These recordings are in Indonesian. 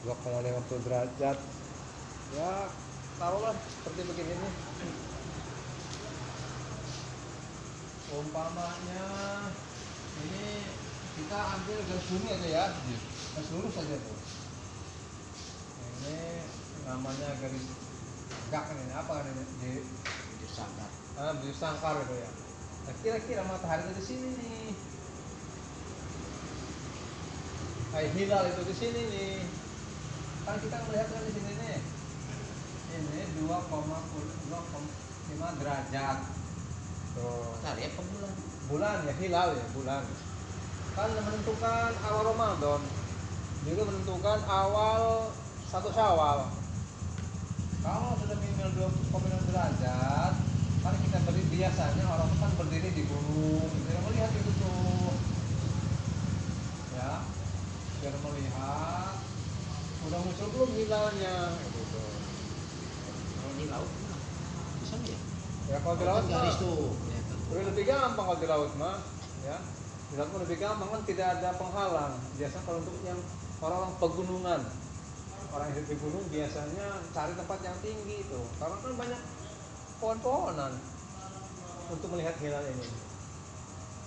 2,50 derajat. Ya, taruhlah seperti begini nih. Umpamanya ini kita ambil garis bumi aja ya. Garis lurus saja tuh. Ini namanya garis gak ini apa kan ini? Di sangkar. Di sangkar itu ya. Nah, kira-kira matahari itu di sini nih. Hilal itu di sini nih. Kan kita melihat kan di sini nih. Ini 2,5 derajat. Tuh. Matahari apa bulan? Bulan ya, hilal ya, bulan. Kan menentukan awal Ramadan. Juga menentukan awal 1 Syawal. Kalau sudah minimal 2,5 derajat, kan kita biasanya orang kan berdiri di gunung, biar melihat itu tuh. Ya, biar melihat udah muncul belum hilalnya gitu. Kalau di laut bisa nggak ya? Ya kalau di laut garis mah tuh lebih gampang kalau di laut mah, ya. Di laut mah lebih gampang kan tidak ada penghalang. Biasanya kalau untuk yang orang-orang pegunungan, orang yang hidup di gunung biasanya cari tempat yang tinggi itu, karena kan banyak pohon-pohonan untuk melihat hilal ini.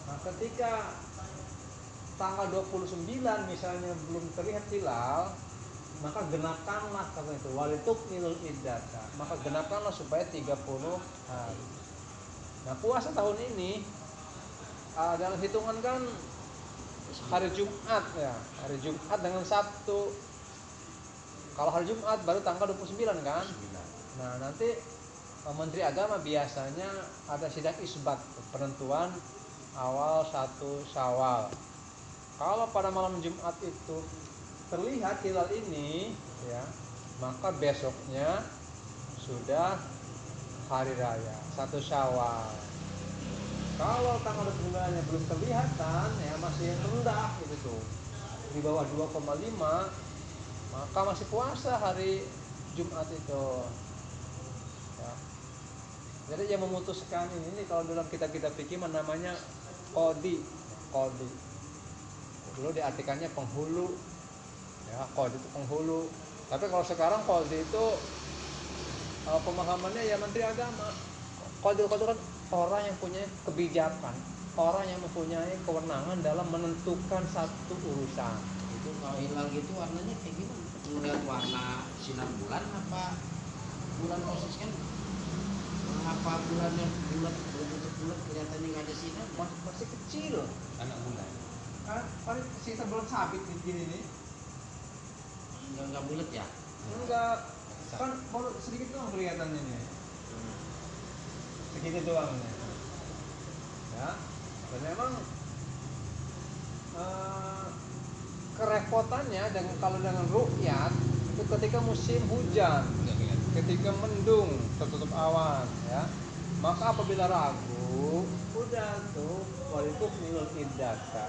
Nah, ketika tanggal 29 misalnya belum terlihat hilal, maka genapkanlah kata itu walitukmilul iddata, maka genapkanlah supaya 30 hari. Nah, puasa tahun ini dalam hitungan kan hari Jumat ya, hari Jumat dengan Sabtu. Kalau hari Jumat baru tanggal 29 kan? Nah, nanti Menteri Agama biasanya ada sidang isbat, penentuan awal 1 Syawal. Kalau pada malam Jumat itu terlihat hilal ini ya, maka besoknya sudah hari raya 1 Syawal. Kalau tanggal 29-nya belum kelihatan ya, masih rendah gitu tuh, di bawah 2,5, maka masih puasa hari Jumat itu ya. Jadi yang memutuskan ini kalau dalam kitab-kitab fikih namanya qadi. Dulu diartikannya penghulu ya, qadi itu penghulu. Tapi kalau sekarang qadi itu pemahamannya ya Menteri Agama. Qadi kan orang yang punya kebijakan, orang yang mempunyai kewenangan dalam menentukan satu urusan. Itu kalau hilal gitu warnanya kayak gimana? Melihat warna sinar bulan apa bulan persis kan? Apa bulannya bulat berbentuk bulat kelihatannya nggak ada sinar? Masih kecil anak bulan. kan paling sisa belum sabit di sini nih. Nggak bulat ya? Enggak, kan baru sedikit doang kelihatannya nih. Segitu doang nih. Ya, dan memang kerepotannya kalau dengan ru'yat itu ketika musim hujan, ketika mendung, tertutup awan, ya. Maka apabila ragu, udah tuh walitukmilul iddata,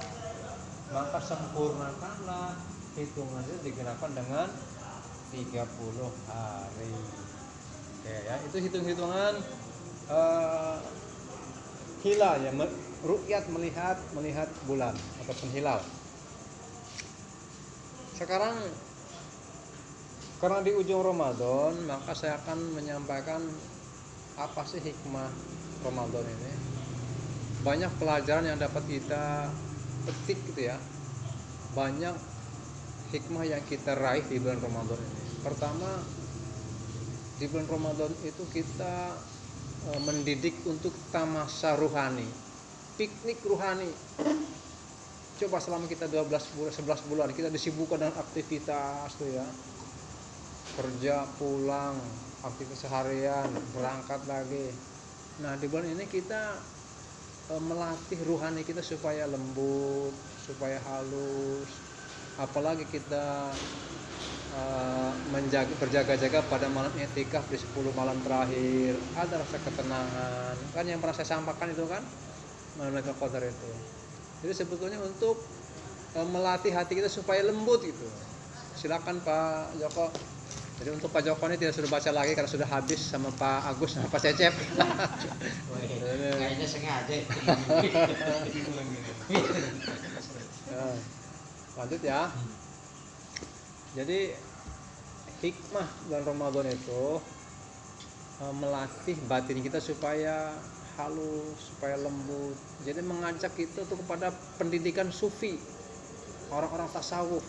maka sempurnakanlah hitungannya digerakkan dengan 30 hari. Oke ya, itu hitung-hitungan hilal ya, ru'yat melihat bulan ataupun hilal. Sekarang karena di ujung Ramadan, maka saya akan menyampaikan apa sih hikmah Ramadan ini. Banyak pelajaran yang dapat kita petik gitu ya. Banyak hikmah yang kita raih di bulan Ramadan ini. Pertama, di bulan Ramadan itu kita mendidik untuk tamasa ruhani, piknik ruhani. Coba selama kita 11 bulan kita disibukkan dengan aktivitas tuh ya, kerja pulang, aktivitas seharian, berangkat lagi. Nah, di bulan ini kita melatih ruhani kita supaya lembut, supaya halus. Apalagi kita berjaga-jaga pada malam i'tikaf di 10 malam terakhir, ada rasa ketenangan. Kan yang pernah saya sampaikan itu kan malam Lailatul Qadar itu. Jadi sebetulnya untuk melatih hati kita supaya lembut gitu. Silakan Pak Joko. Jadi untuk Pak Joko ini tidak sudah baca lagi karena sudah habis sama Pak Agus sama Pak Cecep. Kayaknya sengaja. Lanjut ya. Jadi hikmah bulan Ramadan itu melatih batin kita supaya halus, supaya lembut. Jadi mengajak kita tuh kepada pendidikan sufi, orang-orang tasawuf.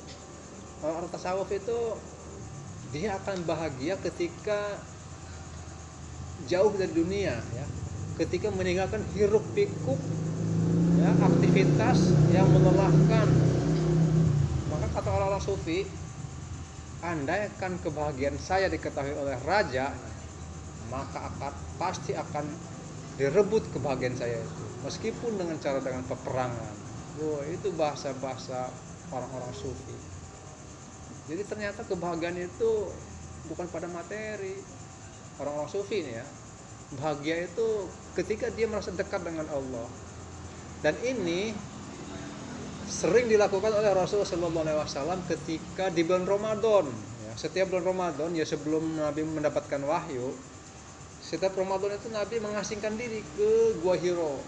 Orang-orang tasawuf itu dia akan bahagia ketika jauh dari dunia, ya, ketika meninggalkan hiruk pikuk, ya, aktivitas yang melelahkan. Maka kata orang-orang sufi, andaikan kebahagiaan saya diketahui oleh raja, maka pasti akan direbut kebahagiaan saya itu, meskipun dengan peperangan. Itu bahasa-bahasa orang-orang sufi. Jadi ternyata kebahagiaan itu bukan pada materi. Orang-orang sufi ini, ya, bahagia itu ketika dia merasa dekat dengan Allah. Dan ini sering dilakukan oleh Rasulullah SAW ketika di bulan Ramadan, ya. Setiap bulan Ramadan, ya, sebelum Nabi mendapatkan wahyu, setiap Ramadan itu Nabi mengasingkan diri ke Gua Hiro.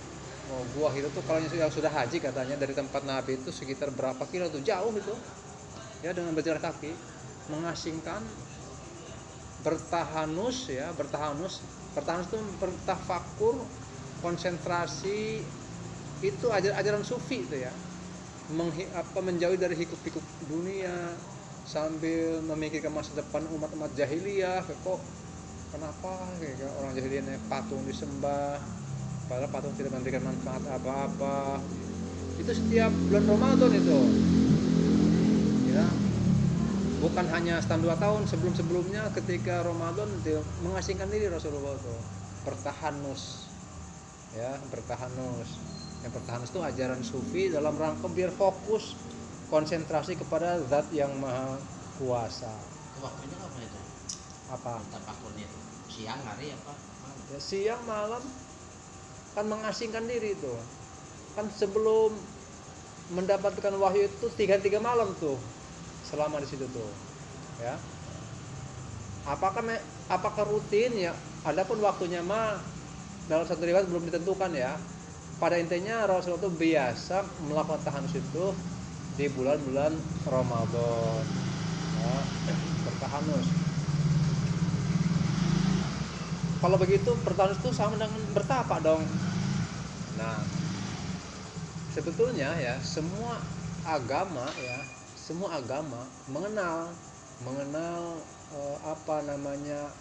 Gua Hiro itu kalau yang sudah haji katanya dari tempat Nabi itu sekitar berapa kilo tuh, jauh itu, ya, dengan berjalan kaki, mengasingkan, bertahanus, ya, bertahanus itu bertafakur, konsentrasi. Itu ajaran sufi itu, ya, menjauhi dari hiruk-pikuk dunia sambil memikirkan masa depan umat-umat jahiliyah. Kok kenapa kayak orang jahiliyah patung disembah padahal patung tidak memberikan manfaat apa-apa. Itu setiap bulan Ramadan itu, ya, bukan hanya setahun 2 tahun sebelum-sebelumnya. Ketika Ramadan dia mengasingkan diri Rasulullah itu bertahanus, ya, bertahanus. Yang bertahanus itu ajaran sufi dalam rangka biar fokus, konsentrasi kepada Zat yang Maha Kuasa. Waktunya apa itu? Apa? Tafakurnya itu siang, hari, apa? Ya, siang, malam, kan mengasingkan diri itu. Kan sebelum mendapatkan wahyu itu 3 malam tuh selama di situ tuh, ya. Apakah rutin, ya? Adapun waktunya mah dalam satu riwayat belum ditentukan, ya. Pada intinya Rasulullah itu biasa melakukan tahanus itu di bulan-bulan Ramadan, ya, bertahanus. Kalau begitu bertahanus itu sama dengan bertapa dong. Nah, sebetulnya, ya, semua agama mengenal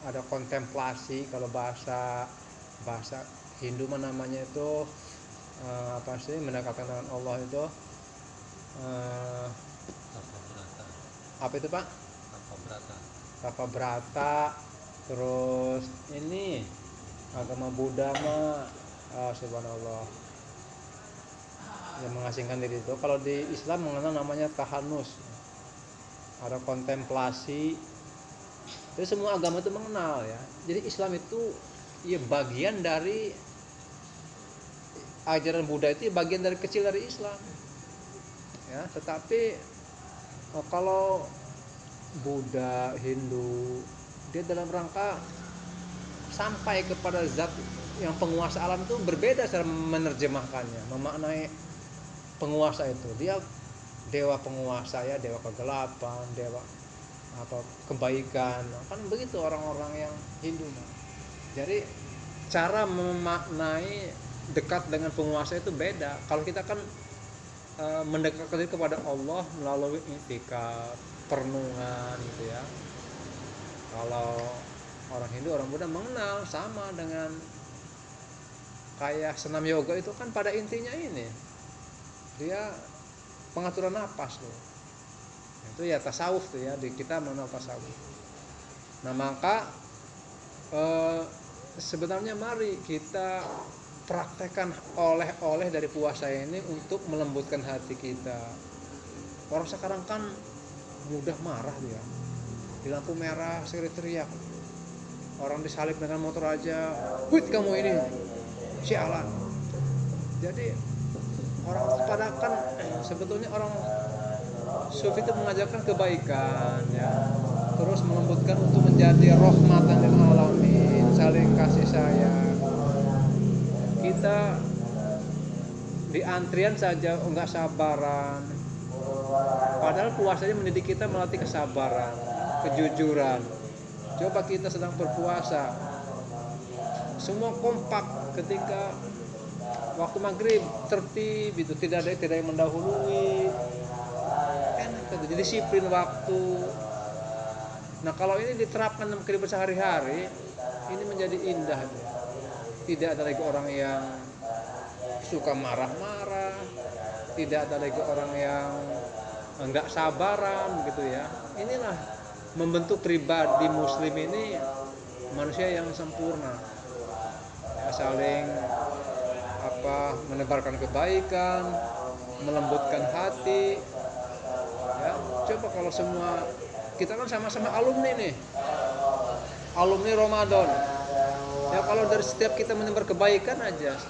ada kontemplasi. Kalau bahasa Hindu namanya itu mendekatkan dengan Allah itu apa itu, Pak? Tapa Brata. Terus ini agama Buddha mah subhanallah, yang mengasingkan diri itu. Kalau di Islam mengenal namanya tahanus, ada kontemplasi. Jadi semua agama itu mengenal, ya. Jadi Islam itu, ya, bagian dari ajaran Buddha itu, bagian dari kecil dari Islam, ya. Tetapi kalau Buddha, Hindu, dia dalam rangka sampai kepada Zat yang penguasa alam itu berbeda cara menerjemahkannya, memaknai penguasa itu. Dia dewa penguasa, ya, dewa kegelapan, dewa atau kebaikan. Kan begitu orang-orang yang Hindu. Jadi cara memaknai dekat dengan penguasa itu beda. Kalau kita kan mendekatkan diri kepada Allah melalui i'tikaf, perenungan, gitu, ya. Kalau orang Hindu, orang Buddha mengenal sama dengan kayak senam yoga itu kan pada intinya ini dia pengaturan napas tuh. Itu, ya, tasawuf tuh, ya, di kita mengenal tasawuf. Nah, maka sebenarnya mari kita praktekkan oleh-oleh dari puasa ini untuk melembutkan hati kita. Orang sekarang kan mudah marah dia. Di lampu merah teriak. Orang disalip dengan motor aja, "Wih, kamu ini sialan." Jadi orang pada kan sebetulnya orang sufi itu mengajarkan kebaikan, ya. Terus melembutkan untuk menjadi rahmatan lil alamin, saling kasih sayang. Kita di antrian saja enggak sabaran. Padahal puasanya mendidik kita melatih kesabaran. kejujuran. Coba kita sedang berpuasa, semua kompak ketika waktu maghrib tertib itu, tidak yang mendahului, enak itu, jadi disiplin waktu. Nah kalau ini diterapkan dalam kehidupan sehari-hari, ini menjadi indah. Tidak ada lagi orang yang suka marah-marah, tidak ada lagi orang yang enggak sabaran gitu ya. Inilah membentuk pribadi muslim ini manusia yang sempurna, ya, saling menebarkan kebaikan, melembutkan hati ya. Coba kalau semua kita kan sama-sama alumni nih, alumni Ramadan ya, kalau dari setiap kita menebar kebaikan aja,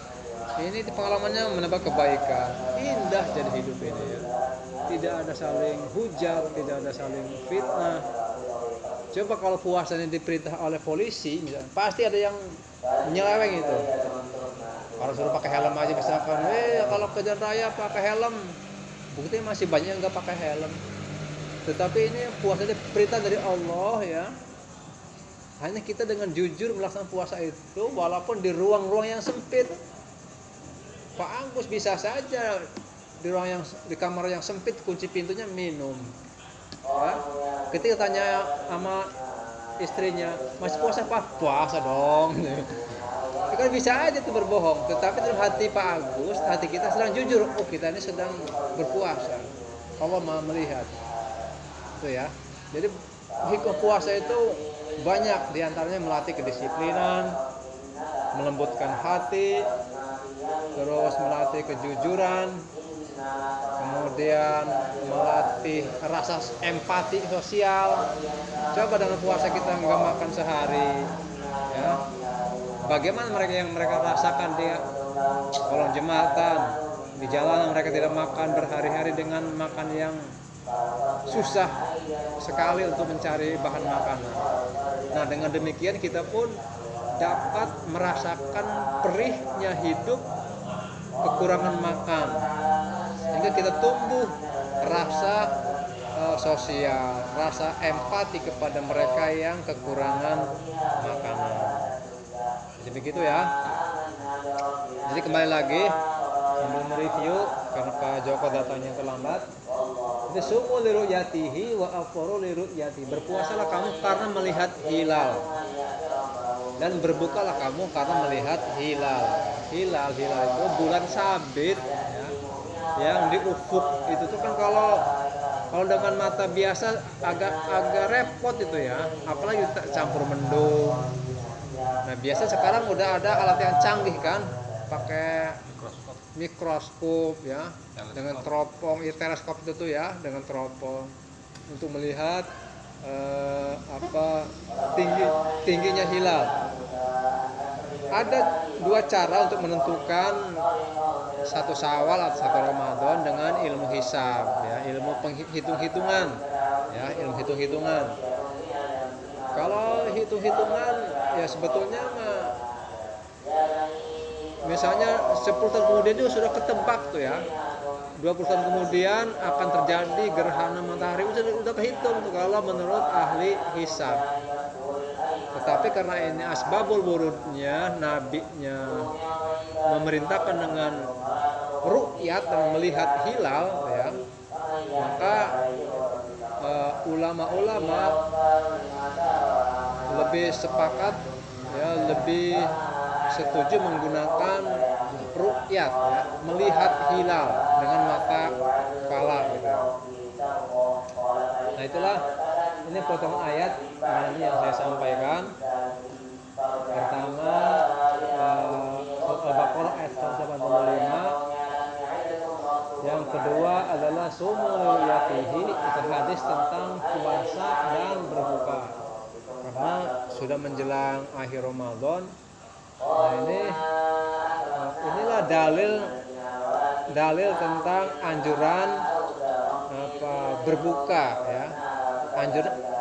ini pengalamannya menebar kebaikan, indah jadi hidup ini ya. Tidak ada saling hujat, tidak ada saling fitnah. Coba kalau puasanya diperintah oleh polisi misalnya, pasti ada yang menyeleweng itu. Kalau suruh pakai helm aja misalkan, kalau ke jalan raya pakai helm, buktinya masih banyak yang nggak pakai helm. Tetapi ini puasanya perintah dari Allah ya. Hanya kita dengan jujur melaksanakan puasa itu, walaupun di ruang-ruang yang sempit. Pak Agus bisa saja di kamar yang sempit, kunci pintunya, minum. Ya. Ketika tanya sama istrinya, masih puasa Pak? Puasa dong. Kan bisa aja tuh berbohong, tetapi dalam hati Pak Agus, hati kita sedang jujur, oh kita ini sedang berpuasa. Allah Maha melihat. Itu ya. Jadi hikmah puasa itu banyak, diantaranya melatih kedisiplinan, melembutkan hati, terus melatih kejujuran, kemudian melatih rasa empati sosial. Coba dengan puasa kita nggak makan sehari ya, bagaimana mereka rasakan di kolong jembatan, di jalanan mereka tidak makan berhari-hari dengan makan yang susah sekali untuk mencari bahan makanan. Nah dengan demikian kita pun dapat merasakan perihnya hidup kekurangan makan, sehingga kita tumbuh rasa sosial, rasa empati kepada mereka yang kekurangan makanan. Jadi begitu ya. Jadi kembali lagi sambil mereview karena Pak Joko datangnya terlambat. Jadi sumu liru'yatihi wa afwaru liru'yati. Berpuasalah kamu karena melihat hilal, dan berbukalah kamu karena melihat hilal. Hilal itu bulan sabit ya, yang di ufuk itu tuh kan kalau dengan mata biasa agak repot itu ya, apalagi campur mendung. Nah biasa sekarang udah ada alat yang canggih kan, pakai mikroskop ya, dengan teropong, teleskop itu tuh ya, dengan teropong untuk melihat tingginya hilal. Ada dua cara untuk menentukan satu Syawal atau satu Ramadan dengan ilmu hisab ya, ilmu hitung-hitungan ya, ilmu hitung-hitungan. Kalau hitung-hitungan ya sebetulnya misalnya 10 tahun kemudian itu sudah ketebak tuh ya, 20 tahun kemudian akan terjadi gerhana matahari, udah kehitung tuh kalau menurut ahli hisab. Tetapi karena ini asbabul wurudnya, nabinya memerintahkan dengan ru'yat dan melihat hilal ya, maka ulama-ulama lebih sepakat ya, lebih setuju menggunakan ru'yat ya, melihat hilal dengan mata kepala gitu. Nah itulah, ini potongan ayat yang saya sampaikan. Pertama Al-Baqarah ayat 185. Yang kedua adalah sumul yatihi, itu hadis tentang puasa dan berbuka karena sudah menjelang akhir Ramadan. Nah inilah dalil tentang anjuran berbuka ya,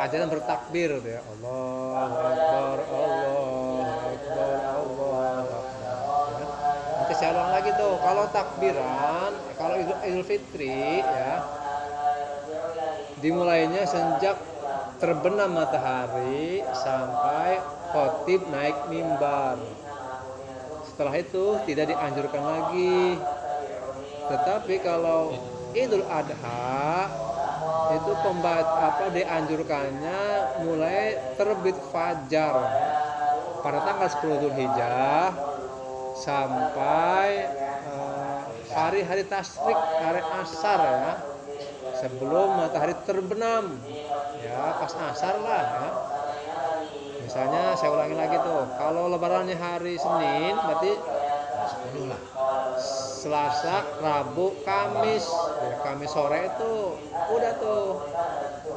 ajaran bertakbir ya, Allahu Akbar, Allahu Akbar, Allahu Akbar ya. Nanti saya ulang lagi tuh, kalau takbiran, kalau Idul Fitri ya, dimulainya sejak terbenam matahari sampai khotib naik mimbar. Setelah itu tidak dianjurkan lagi. Tetapi kalau Idul Adha itu dianjurkannya mulai terbit fajar pada tanggal 10 Dzulhijjah sampai hari-hari tasyrik, hari asar ya, sebelum matahari terbenam ya, pas asar lah ya. Misalnya saya ulangi lagi tuh, kalau lebarannya hari Senin berarti 10 lah. Selasa, Rabu, Kamis ya, Kamis sore itu udah tuh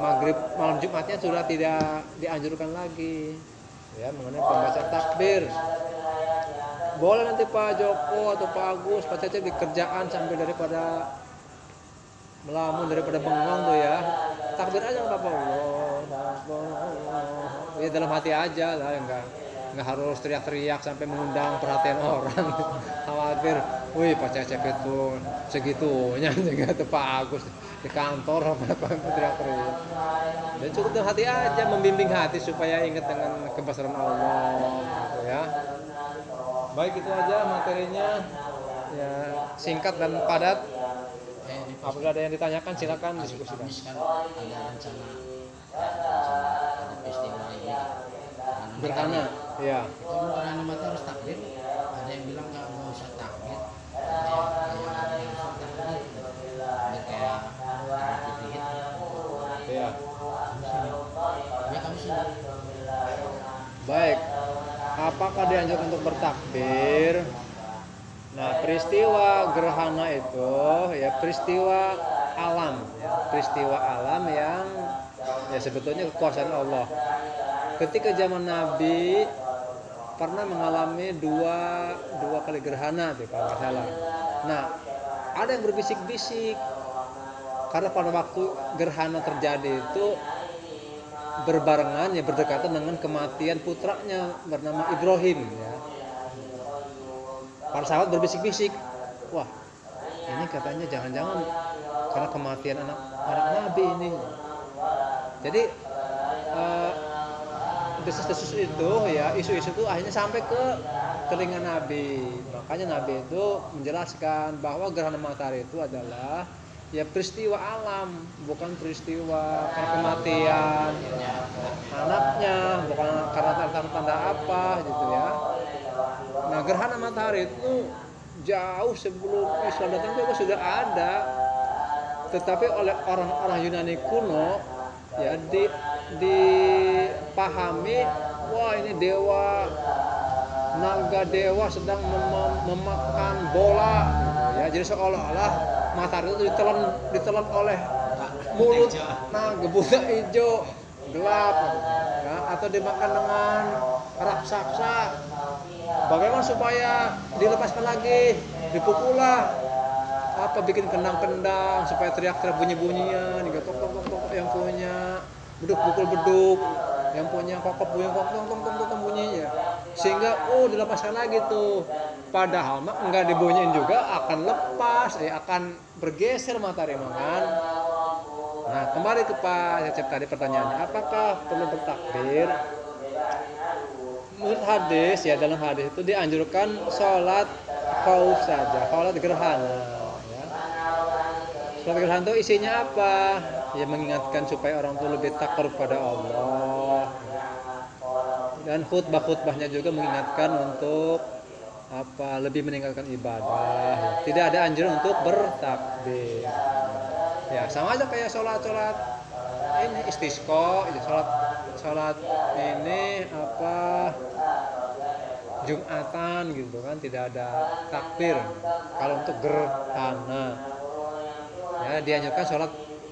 maghrib, malam Jumatnya sudah tidak dianjurkan lagi ya mengenai pembaca takbir. Boleh nanti Pak Joko atau Pak Agus, Pak Cecep di kerjaan sampai daripada melamun, daripada bengong tuh ya, takbir aja nggak apa-apa, Allah, ya dalam hati aja lah, nggak harus teriak-teriak sampai mengundang perhatian orang. Khawatir, wih Pak Cecep itu segitunya juga tuh Pak Agus di kantor apa teriak-teriak. Dan cukup dalam hati aja, membimbing hati supaya ingat dengan kebesaran Allah gitu ya. Baik, itu aja materinya ya, singkat dan padat. Apabila ada yang ditanyakan silakan diskusikan. Kamis kan ada rencana ada festival ini Gerhana, ya. itu karena mata harus takbir, ada yang bilang nggak usah takbir, ada yang usah takbir, biar kayak dikit-dikit. Iya. Ya kami sini. Baik. Apakah dianjurkan untuk bertakbir? Nah, peristiwa gerhana itu ya peristiwa alam, ya, peristiwa alam yang ya sebetulnya kekuasaan Allah. Ketika zaman Nabi pernah mengalami dua kali gerhana tuh kalau nggak salah. Nah, ada yang berbisik-bisik karena pada waktu gerhana terjadi itu berbarengan ya, berdekatan dengan kematian putranya bernama Ibrahim ya. Para sahabat berbisik-bisik, wah ini katanya jangan-jangan karena kematian anak Nabi ini. Jadi desus-desus itu ya, isu-isu itu akhirnya sampai ke telinga Nabi. Makanya Nabi itu menjelaskan bahwa gerhana matahari itu adalah ya peristiwa alam, bukan peristiwa karena kematian anaknya, bukan karena tanda-tanda apa gitu ya. Nah, gerhana matahari itu jauh sebelum Islam datang juga sudah ada, tetapi oleh orang-orang Yunani kuno ya dipahami, wah ini dewa, naga dewa sedang memakan bola ya, jadi seolah-olah matahari itu ditelan oleh mulut naga buta hijau gelap ya, atau dimakan dengan raksasa. Bagaimana supaya dilepaskan lagi, dipukullah, bikin kendang-kendang supaya teriak-teriak bunyi-bunyian, tok yang punya beduk pukul beduk, yang punya kokop bunyi tong bunyinya, sehingga dilepaskan lagi tuh. Padahal mah enggak dibunyiin juga akan lepas, akan bergeser matahari kan. Nah, kembali ke Pak Cecep tadi pertanyaannya, apakah perlu bertakbir? Menurut hadis ya, dalam hadis itu dianjurkan sholat khauf saja, sholat gerhana ya. Sholat gerhana itu isinya apa? Ya mengingatkan supaya orang itu lebih takut pada Allah. Dan khutbah-khutbahnya juga mengingatkan untuk lebih meninggalkan ibadah. Tidak ada anjuran untuk bertakbir. Ya, sama aja kayak sholat ini istisqa, sholat ini Jumatan gitu kan, tidak ada takbir. Kalau untuk gerhana ya dianjurkan sholat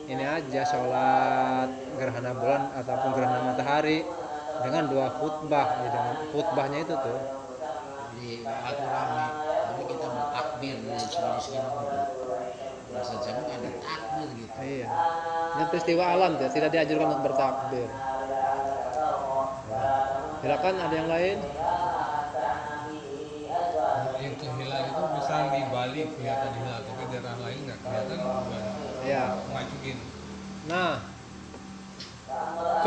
ini aja, sholat gerhana bulan ataupun gerhana matahari dengan 2 khutbah ya, dengan khutbahnya itu tuh Di waktu rame, tapi kita bertakbir di sini merasa jamu ada takbir gitu. iya, ini peristiwa alam tuh, tidak dianjurkan untuk bertakbir. Silakan, ada yang lain? Yang ke hilal itu bisa di Bali kelihatan hilal, tapi daerah lain nggak kelihatan gimana? Ya. Ngajuin. Nah,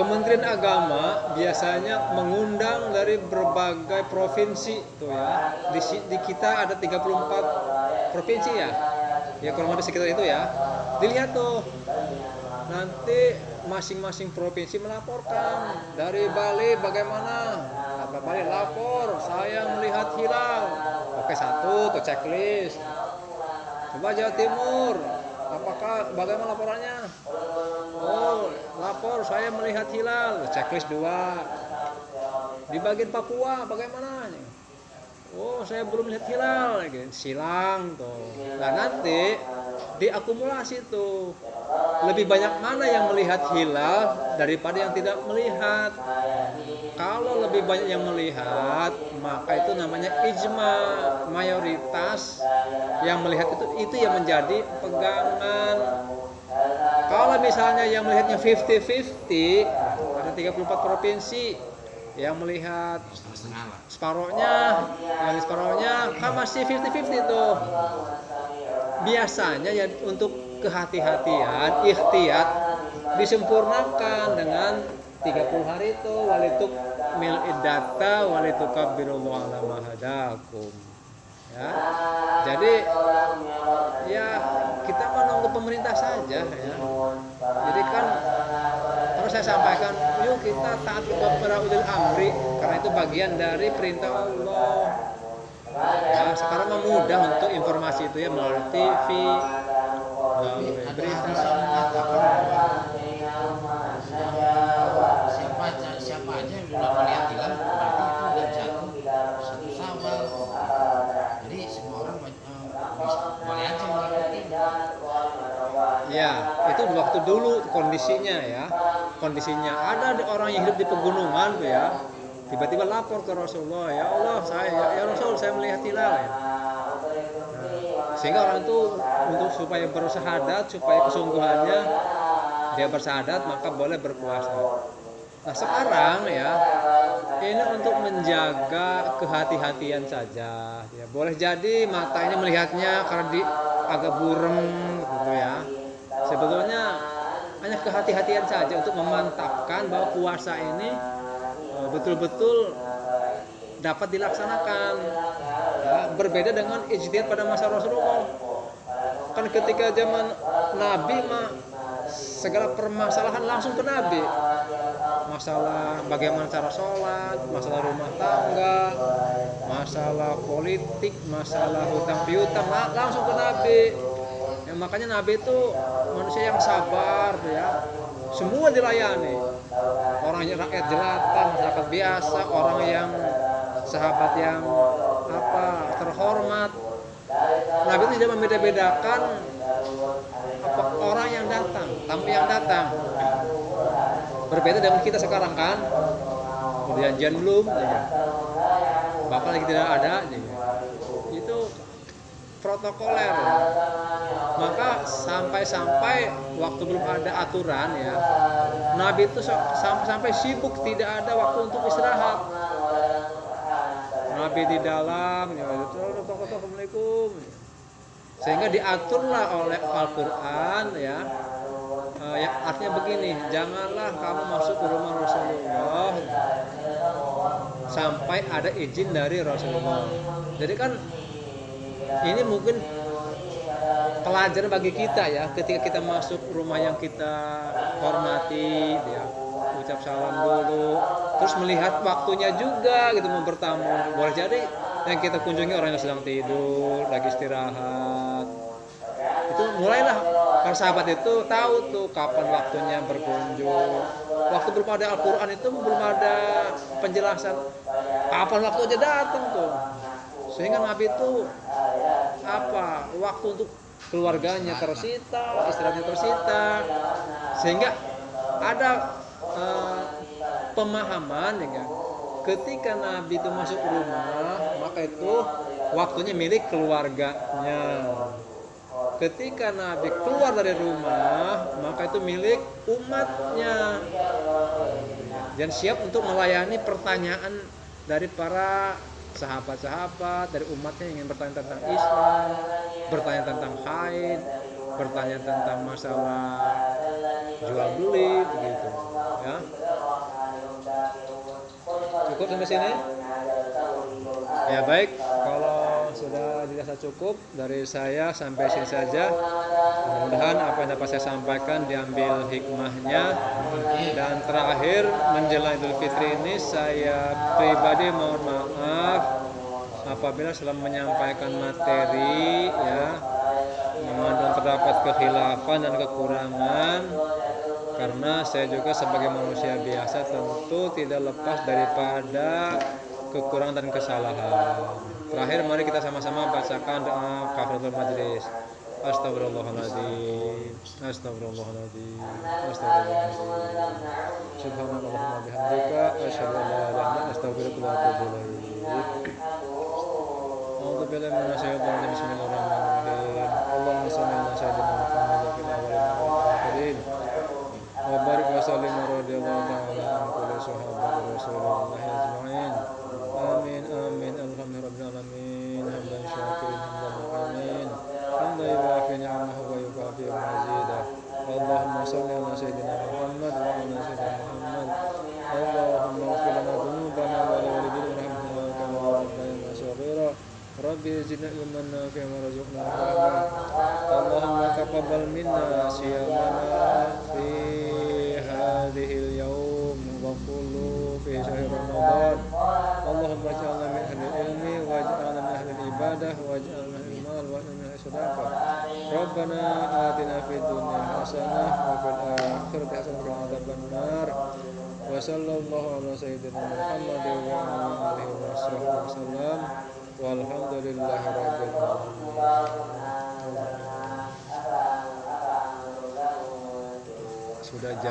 Kementerian Agama biasanya mengundang dari berbagai provinsi tuh ya. Di kita ada 34 provinsi ya. Ya kurang lebih sekitar itu ya. Dilihat tuh. Nanti masing-masing provinsi melaporkan dari Bali bagaimana. Kata Bali lapor, saya melihat hilal. Oke, satu tuh checklist. Coba Jawa Timur, apakah bagaimana laporannya? Oh, lapor saya melihat hilal, checklist 2. Di bagian Papua bagaimana? Oh, saya belum lihat hilal, silang tuh. Nah, nanti diakumulasi tuh. Lebih banyak mana yang melihat hilal daripada yang tidak melihat. Kalau lebih banyak yang melihat, maka itu namanya ijma, mayoritas yang melihat itu yang menjadi pegangan. Kalau misalnya yang melihatnya 50-50, ada 34 provinsi yang melihat separohnya, kan masih 50-50 tuh. Biasanya ya untuk kehati-hatian, ikhtiyat disempurnakan dengan 30 hari itu walituk mil iddata walitukabbirullaha ala ma hadakum. Ya. Jadi ya kita menunggu pemerintah saja ya. Jadi kan harus saya sampaikan, yuk kita taat kepada ulil amri karena itu bagian dari perintah Allah. Ya, sekarang mah mudah untuk informasi itu ya melalui TV, melalui berita. Siapa aja yang belum melihat hilal berarti itu udah jatuh 1 Syawal. Jadi semua orang boleh aja mengikuti. Ya, itu waktu dulu kondisinya ya. Kondisinya ada orang yang hidup di pegunungan tuh ya. Tiba-tiba lapor ke Rasulullah, ya Allah, ya Rasul, saya melihat hilal ya. Nah, sehingga orang itu untuk supaya bersyahadat, supaya kesungguhannya dia bersyahadat, maka boleh berpuasa. Nah sekarang ya, ini untuk menjaga kehati-hatian saja. Ya, boleh jadi mata ini melihatnya karena agak burem gitu ya. Sebetulnya hanya kehati-hatian saja untuk memantapkan bahwa puasa ini betul-betul dapat dilaksanakan ya, berbeda dengan ijtihad pada masa Rasulullah. Kan ketika zaman Nabi mah segala permasalahan langsung ke Nabi. Masalah bagaimana cara sholat, masalah rumah tangga, masalah politik, masalah hutang piutang, langsung ke Nabi ya, makanya Nabi itu manusia yang sabar ya. Semua dilayani, orang yang rakyat jelata, masyarakat biasa, orang yang sahabat yang terhormat. Nabi itu tidak membeda-bedakan orang yang datang, tamu yang datang. Berbeda dengan kita sekarang kan, perjanjian belum, bapak lagi tidak ada, itu protokoler. Maka sampai waktu belum ada aturan ya, Nabi itu sampai sibuk tidak ada waktu untuk istirahat. Nabi di dalam, ya Assalamualaikum. Sehingga diaturlah oleh Al-Quran ya, yang artinya begini, janganlah kamu masuk ke rumah Rasulullah sampai ada izin dari Rasulullah. Jadi kan ini mungkin pelajaran bagi kita ya, ketika kita masuk rumah yang kita hormati ya, ucap salam dulu, terus melihat waktunya juga gitu mau bertamu. Boleh jadi yang kita kunjungi orang yang sedang tidur, lagi istirahat. Itu mulailah para sahabat itu tahu tuh kapan waktunya berkunjung. Waktu belum ada Al-Quran itu belum ada penjelasan kapan waktu aja datang tuh. Sehingga Nabi itu waktu untuk keluarganya tersita, istirahatnya tersita, sehingga ada pemahaman ya, ketika Nabi itu masuk rumah maka itu waktunya milik keluarganya. Ketika Nabi keluar dari rumah maka itu milik umatnya, dan siap untuk melayani pertanyaan dari para sahabat-sahabat, dari umatnya yang ingin bertanya tentang Islam, bertanya tentang haid, bertanya tentang masalah jual beli begitu ya. Cukup sampai sini? Ya baik, kalau sudah dirasa cukup dari saya sampai sini saja. Mudah-mudahan apa yang dapat saya sampaikan diambil hikmahnya. Dan terakhir menjelang Idul Fitri ini saya pribadi mohon maaf apabila selama menyampaikan materi ya mengandung terdapat kekhilafan dan kekurangan, karena saya juga sebagai manusia biasa tentu tidak lepas daripada kekurangan dan kesalahan. Terakhir mari kita sama-sama bacakan doa kafaratul majlis. Astagfirullahaladzim, astagfirullahaladzim, astagfirullahaladzim. Subhanallahumma bihamdika asyhadu an la ilaha illa anta astaghfiruka wa atubu ilaik. A'udzu billahi minasyaitonir rajim. Bismillahirrahmanirrahim. Allahumma shalli ala sayyidina Muhammad fil awwalin wal akhirin. Wa barik wa sallim radhiyallahu ta'ala an kulli sahabati Rasulillah ajma'in. Amin amin alhamdulillahirabbil alamin. Hamdan syakirin hamdan mu'minin. Hamdan yuwafi ni'amahu wa yukafi mazidah. Allahumma shalli ala sayyidina Muhammad wa ala sayyidina Muhammad. Allahumma ighfir lana dhunubana wa li walidayna warhamhuma kama rabbayana shaghira. Rabbi zidna ilman nafi'an warzuqna fahma. Allahumma taqabbal minna siyamana fi hadhil yawm wa kullu fi syahr Ramadan. Allahumma ij'alna min ahlil ilmi waj'alna min ahlil ibadah waj'alna min mal wa min sadaqah. Rabbana atina fid dunya hasanah wa fil akhirati hasanah wa qina adzabannar. Wa sallallahu ala sayyidina Muhammad wa ala alihi wasallam. Walhamdulillahi rabbil alamin. Sudah